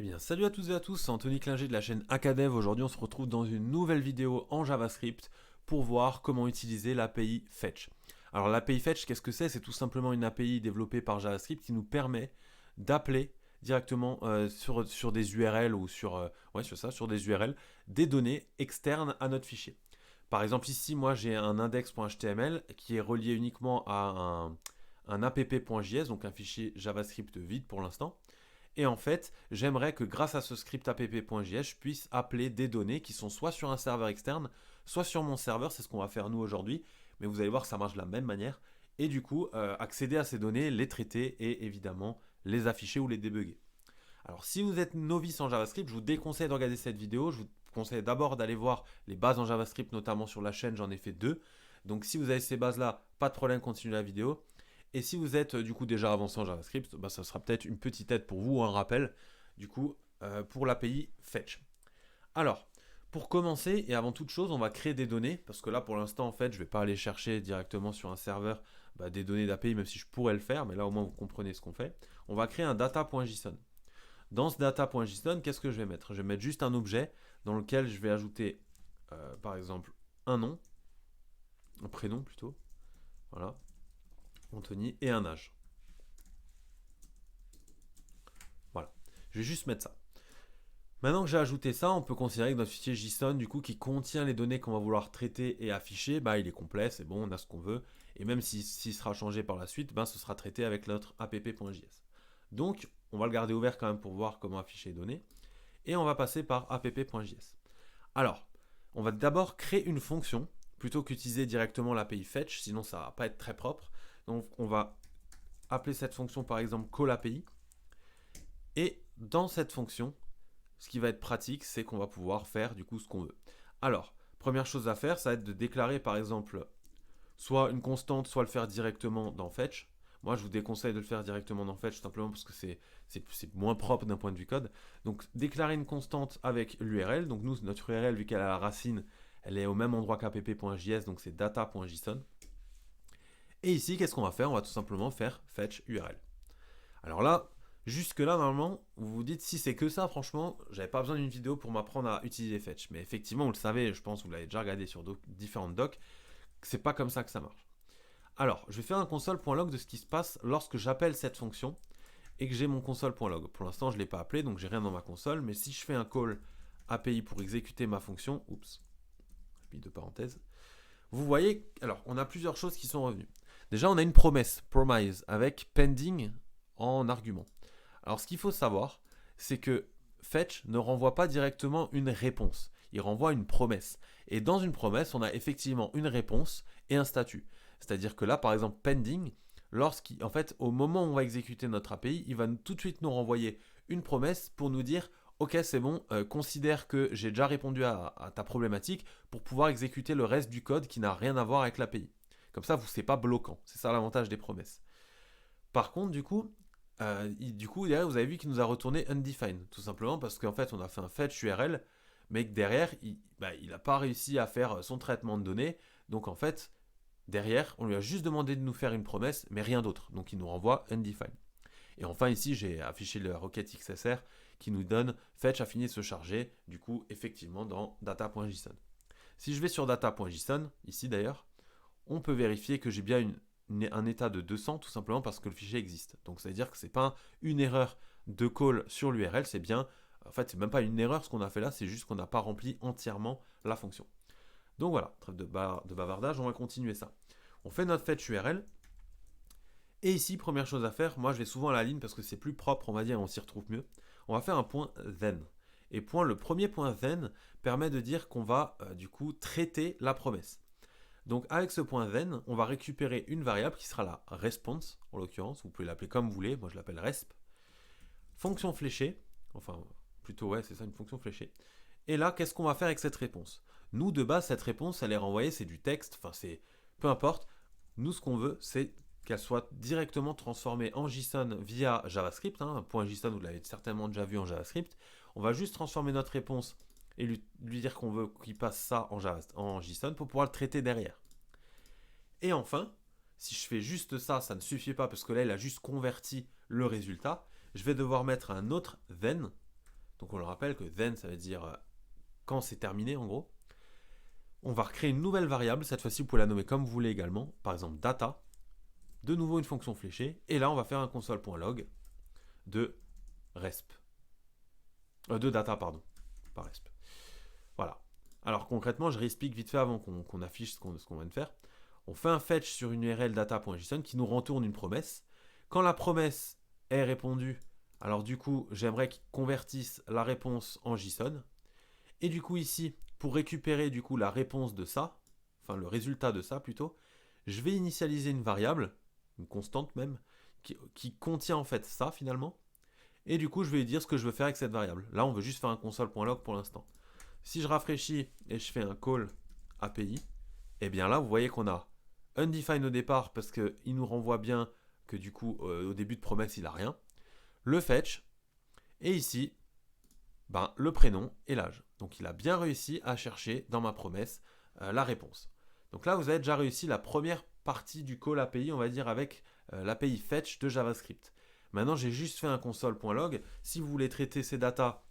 Eh bien, salut à toutes et à tous, c'est Anthony Klinger de la chaîne Acadev. Aujourd'hui, on se retrouve dans une nouvelle vidéo en JavaScript pour voir comment utiliser l'API Fetch. Alors, l'API Fetch, qu'est-ce que c'est? C'est tout simplement une API développée par JavaScript qui nous permet d'appeler directement sur des URL ou sur des URL, des données externes à notre fichier. Par exemple, ici, moi, j'ai un index.html qui est relié uniquement à un app.js, donc un fichier JavaScript vide pour l'instant. Et en fait, j'aimerais que grâce à ce script app.js, je puisse appeler des données qui sont soit sur un serveur externe, soit sur mon serveur. C'est ce qu'on va faire nous aujourd'hui. Mais vous allez voir que ça marche de la même manière. Et du coup, accéder à ces données, les traiter et évidemment les afficher ou les débugger. Alors, si vous êtes novice en JavaScript, je vous déconseille de regarder cette vidéo. Je vous conseille d'abord d'aller voir les bases en JavaScript, notamment sur la chaîne. J'en ai fait 2. Donc, si vous avez ces bases-là, pas de problème, continuez la vidéo. Et si vous êtes du coup déjà avancé en JavaScript, bah, ça sera peut-être une petite aide pour vous ou un rappel du coup pour l'API Fetch. Alors, pour commencer et avant toute chose, on va créer des données parce que là pour l'instant en fait, je ne vais pas aller chercher directement sur un serveur des données d'API même si je pourrais le faire, mais là au moins vous comprenez ce qu'on fait. On va créer un data.json. Dans ce data.json, qu'est-ce que je vais mettre? Je vais mettre juste un objet dans lequel je vais ajouter par exemple un nom, un prénom plutôt, voilà, Anthony, et un âge. Voilà. Je vais juste mettre ça. Maintenant que j'ai ajouté ça, on peut considérer que notre fichier JSON, du coup, qui contient les données qu'on va vouloir traiter et afficher, il est complet, c'est bon, on a ce qu'on veut. Et même s'il sera changé par la suite, ce sera traité avec notre app.js. Donc, on va le garder ouvert quand même pour voir comment afficher les données. Et on va passer par app.js. Alors, on va d'abord créer une fonction, plutôt qu'utiliser directement l'API fetch, sinon ça ne va pas être très propre. Donc, on va appeler cette fonction par exemple callAPI. Et dans cette fonction, ce qui va être pratique, c'est qu'on va pouvoir faire du coup ce qu'on veut. Alors, première chose à faire, ça va être de déclarer par exemple soit une constante, soit le faire directement dans Fetch. Moi, je vous déconseille de le faire directement dans Fetch, simplement parce que c'est moins propre d'un point de vue code. Donc, déclarer une constante avec l'URL. Donc, nous, notre URL, vu qu'elle a la racine, elle est au même endroit qu'app.js, donc c'est data.json. Et ici, qu'est-ce qu'on va faire? On va tout simplement faire fetch URL. Alors là, jusque-là, normalement, vous vous dites si c'est que ça, franchement, j'avais pas besoin d'une vidéo pour m'apprendre à utiliser Fetch. Mais effectivement, vous le savez, je pense que vous l'avez déjà regardé sur différentes docs, c'est pas comme ça que ça marche. Alors, je vais faire un console.log de ce qui se passe lorsque j'appelle cette fonction et que j'ai mon console.log. Pour l'instant, je ne l'ai pas appelé, donc j'ai rien dans ma console, mais si je fais un call API pour exécuter ma fonction, oups, j'ai mis deux parenthèses, vous voyez, alors, on a plusieurs choses qui sont revenues. Déjà, on a une promesse, promise, avec pending en argument. Alors, ce qu'il faut savoir, c'est que Fetch ne renvoie pas directement une réponse. Il renvoie une promesse. Et dans une promesse, on a effectivement une réponse et un statut. C'est-à-dire que là, par exemple, pending, en fait, au moment où on va exécuter notre API, il va tout de suite nous renvoyer une promesse pour nous dire ok, c'est bon, considère que j'ai déjà répondu à ta problématique pour pouvoir exécuter le reste du code qui n'a rien à voir avec l'API. Comme ça, c'est pas bloquant. C'est ça l'avantage des promesses. Par contre, derrière, vous avez vu qu'il nous a retourné undefined, tout simplement parce qu'en fait, on a fait un fetch URL, mais que derrière, il n'a pas réussi à faire son traitement de données. Donc en fait, derrière, on lui a juste demandé de nous faire une promesse, mais rien d'autre. Donc il nous renvoie undefined. Et enfin, ici, j'ai affiché la requête XSR qui nous donne fetch a fini de se charger, du coup, effectivement, dans data.json. Si je vais sur data.json, ici d'ailleurs, on peut vérifier que j'ai bien un état de 200 tout simplement parce que le fichier existe. Donc ça veut dire que ce n'est pas une erreur de call sur l'URL, c'est bien, en fait c'est même pas une erreur ce qu'on a fait là, c'est juste qu'on n'a pas rempli entièrement la fonction. Donc voilà, trêve de bavardage, on va continuer ça. On fait notre fetch URL. Et ici, première chose à faire, moi je vais souvent à la ligne parce que c'est plus propre, on va dire, on s'y retrouve mieux. On va faire un point then. Et le premier point then permet de dire qu'on va du coup traiter la promesse. Donc avec ce point then, on va récupérer une variable qui sera la response, en l'occurrence, vous pouvez l'appeler comme vous voulez, moi je l'appelle resp. Fonction fléchée, enfin plutôt ouais c'est ça une fonction fléchée. Et là qu'est-ce qu'on va faire avec cette réponse? Nous de base cette réponse elle est renvoyée, c'est du texte, enfin c'est peu importe. Nous ce qu'on veut c'est qu'elle soit directement transformée en JSON via JavaScript. Point JSON vous l'avez certainement déjà vu en JavaScript. On va juste transformer notre réponse et lui dire qu'on veut qu'il passe ça en JSON pour pouvoir le traiter derrière. Et enfin, si je fais juste ça, ça ne suffit pas parce que là, il a juste converti le résultat. Je vais devoir mettre un autre then Donc on le rappelle que then, ça veut dire quand c'est terminé en gros. On va recréer une nouvelle variable, cette fois-ci vous pouvez la nommer comme vous voulez également, par exemple data, de nouveau une fonction fléchée, et là on va faire un console.log de resp. De data, pardon, pas resp. Voilà. Alors concrètement, je réexplique vite fait avant qu'on affiche ce qu'on vient de faire. On fait un fetch sur une URL data.json qui nous retourne une promesse. Quand la promesse est répondue, alors du coup, j'aimerais qu'il convertisse la réponse en JSON. Et du coup ici, pour récupérer du coup la réponse de ça, enfin le résultat de ça plutôt, je vais initialiser une variable, une constante même, qui contient en fait ça finalement. Et du coup, je vais lui dire ce que je veux faire avec cette variable. Là, on veut juste faire un console.log pour l'instant. Si je rafraîchis et je fais un call API, et bien là, vous voyez qu'on a undefined au départ parce qu'il nous renvoie bien que du coup, au début de promesse, il n'a rien. Le fetch, et ici, ben, le prénom et l'âge. Donc il a bien réussi à chercher dans ma promesse la réponse. Donc là, vous avez déjà réussi la première partie du call API, on va dire, avec l'API fetch de JavaScript. Maintenant, j'ai juste fait un console.log. Si vous voulez traiter ces datas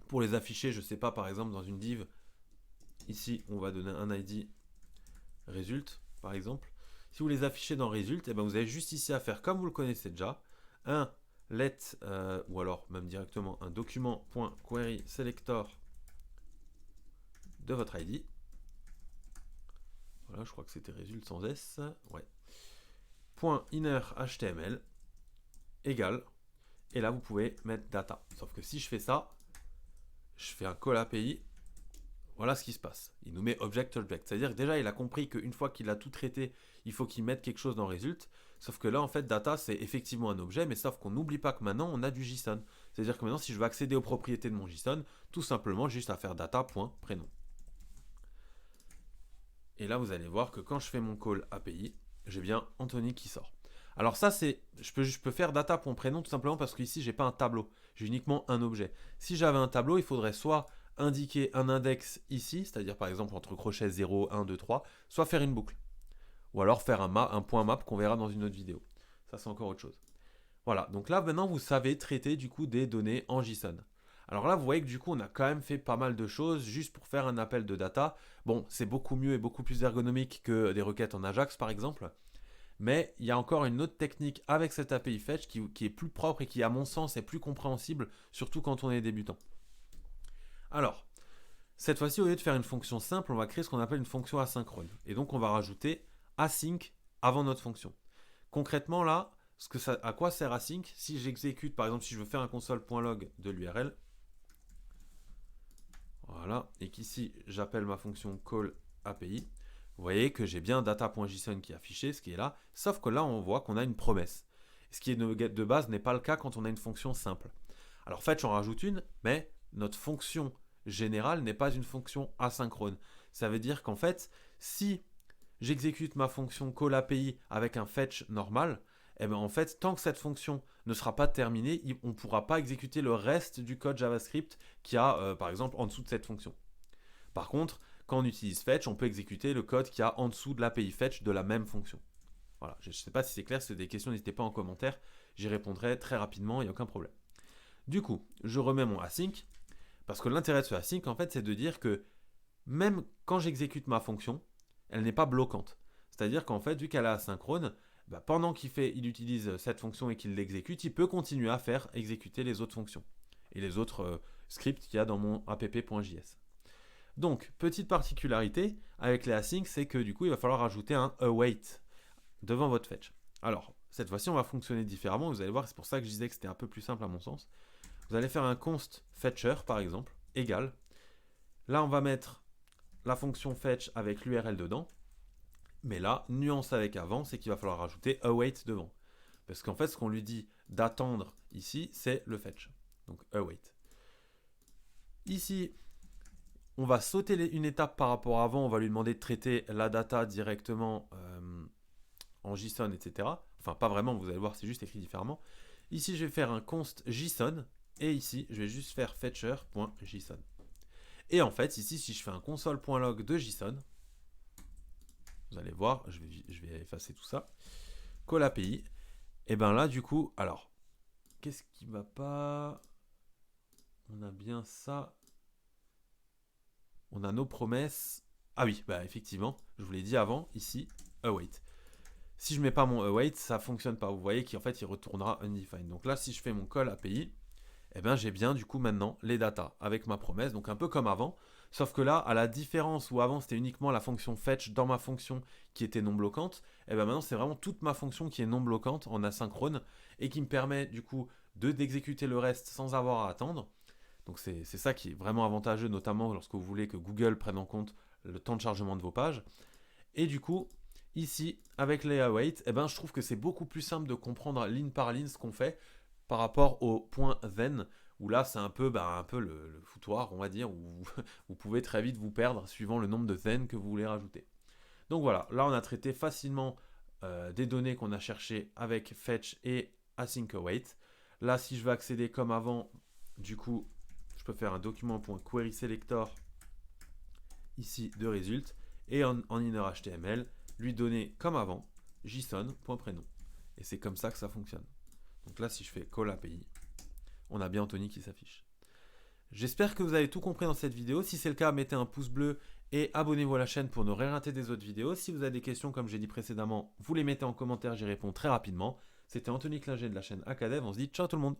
pour les afficher, je ne sais pas, par exemple, dans une div, ici, on va donner un ID result, par exemple. Si vous les affichez dans result, eh ben, vous avez juste ici à faire comme vous le connaissez déjà, un let, ou alors même directement un document.query selector de votre ID. Voilà, je crois que c'était result sans S. Ouais. Point inner HTML égale. Et là, vous pouvez mettre data. Sauf que si je fais ça, je fais un call API. Voilà ce qui se passe. Il nous met object. C'est-à-dire que déjà, il a compris qu'une fois qu'il a tout traité, il faut qu'il mette quelque chose dans result. Sauf que là, en fait, data, c'est effectivement un objet, mais sauf qu'on n'oublie pas que maintenant, on a du JSON. C'est-à-dire que maintenant, si je veux accéder aux propriétés de mon JSON, tout simplement, juste à faire data.prénom. Et là, vous allez voir que quand je fais mon call API, j'ai bien Anthony qui sort. Alors ça, c'est, je peux faire data.prénom tout simplement parce qu'ici, j'ai pas un tableau. J'ai uniquement un objet. Si j'avais un tableau, il faudrait soit indiquer un index ici, c'est-à-dire par exemple entre crochets 0, 1, 2, 3, soit faire une boucle. Ou alors faire un point map qu'on verra dans une autre vidéo. Ça, c'est encore autre chose. Voilà, donc là, maintenant, vous savez traiter du coup des données en JSON. Alors là, vous voyez que du coup, on a quand même fait pas mal de choses juste pour faire un appel de data. Bon, c'est beaucoup mieux et beaucoup plus ergonomique que des requêtes en Ajax, par exemple. Mais il y a encore une autre technique avec cette API Fetch qui est plus propre et qui, à mon sens, est plus compréhensible, surtout quand on est débutant. Alors, cette fois-ci, au lieu de faire une fonction simple, on va créer ce qu'on appelle une fonction asynchrone. Et donc, on va rajouter async avant notre fonction. Concrètement, là, à quoi sert async? Si j'exécute, par exemple, si je veux faire un console.log de l'URL, voilà, et qu'ici, j'appelle ma fonction call API, vous voyez que j'ai bien data.json qui est affiché, ce qui est là, sauf que là, on voit qu'on a une promesse. Ce qui est de base n'est pas le cas quand on a une fonction simple. Alors, fetch, on rajoute une, mais notre fonction générale n'est pas une fonction asynchrone. Ça veut dire qu'en fait, si j'exécute ma fonction call API avec un fetch normal, et bien en fait, tant que cette fonction ne sera pas terminée, on ne pourra pas exécuter le reste du code JavaScript qui a, par exemple, en dessous de cette fonction. Par contre, quand on utilise fetch, on peut exécuter le code qui a en dessous de l'API fetch de la même fonction. Voilà, je ne sais pas si c'est clair, si vous avez des questions, n'hésitez pas en commentaire, j'y répondrai très rapidement, il n'y a aucun problème. Du coup, je remets mon async, parce que l'intérêt de ce async, en fait, c'est de dire que même quand j'exécute ma fonction, elle n'est pas bloquante. C'est-à-dire qu'en fait, vu qu'elle est asynchrone, pendant qu'il utilise cette fonction et qu'il l'exécute, il peut continuer à faire exécuter les autres fonctions et les autres scripts qu'il y a dans mon app.js. Donc, petite particularité avec les async, c'est que du coup, il va falloir ajouter un await devant votre fetch. Alors, cette fois-ci, on va fonctionner différemment. Vous allez voir, c'est pour ça que je disais que c'était un peu plus simple à mon sens. Vous allez faire un const fetcher, par exemple, égal. Là, on va mettre la fonction fetch avec l'URL dedans. Mais là, nuance avec avant, c'est qu'il va falloir rajouter await devant. Parce qu'en fait, ce qu'on lui dit d'attendre ici, c'est le fetch. Donc await. Ici, on va sauter une étape par rapport à avant. On va lui demander de traiter la data directement en JSON, etc. Enfin, pas vraiment, vous allez voir, c'est juste écrit différemment. Ici, je vais faire un const JSON. Et ici, je vais juste faire fetcher.json. Et en fait, ici, si je fais un console.log de JSON, vous allez voir, je vais effacer tout ça. Call API. Et bien là, du coup, alors, qu'est-ce qui va pas? On a bien ça. On a nos promesses. Ah oui, bah effectivement, je vous l'ai dit avant, ici, await. Si je mets pas mon await, ça fonctionne pas. Vous voyez qu'en fait, il retournera undefined. Donc là, si je fais mon call API, eh bien, j'ai bien du coup maintenant les datas avec ma promesse, donc un peu comme avant. Sauf que là, à la différence où avant c'était uniquement la fonction fetch dans ma fonction qui était non bloquante, et bien maintenant c'est vraiment toute ma fonction qui est non bloquante en asynchrone et qui me permet du coup d'exécuter le reste sans avoir à attendre. Donc c'est ça qui est vraiment avantageux, notamment lorsque vous voulez que Google prenne en compte le temps de chargement de vos pages. Et du coup, ici, avec les await, eh ben, je trouve que c'est beaucoup plus simple de comprendre ligne par ligne ce qu'on fait par rapport au point then, où là c'est un peu le foutoir, on va dire, où vous pouvez très vite vous perdre suivant le nombre de then que vous voulez rajouter. Donc voilà, là on a traité facilement des données qu'on a cherchées avec fetch et async await. Là, si je veux accéder comme avant, du coup, je peux faire un document.query selector ici de result et en inner HTML, lui donner comme avant json.prénom. Et c'est comme ça que ça fonctionne. Donc là, si je fais call API, on a bien Anthony qui s'affiche. J'espère que vous avez tout compris dans cette vidéo. Si c'est le cas, mettez un pouce bleu et abonnez-vous à la chaîne pour ne rien rater des autres vidéos. Si vous avez des questions, comme j'ai dit précédemment, vous les mettez en commentaire, j'y réponds très rapidement. C'était Anthony Klinger de la chaîne Acadev. On se dit ciao tout le monde.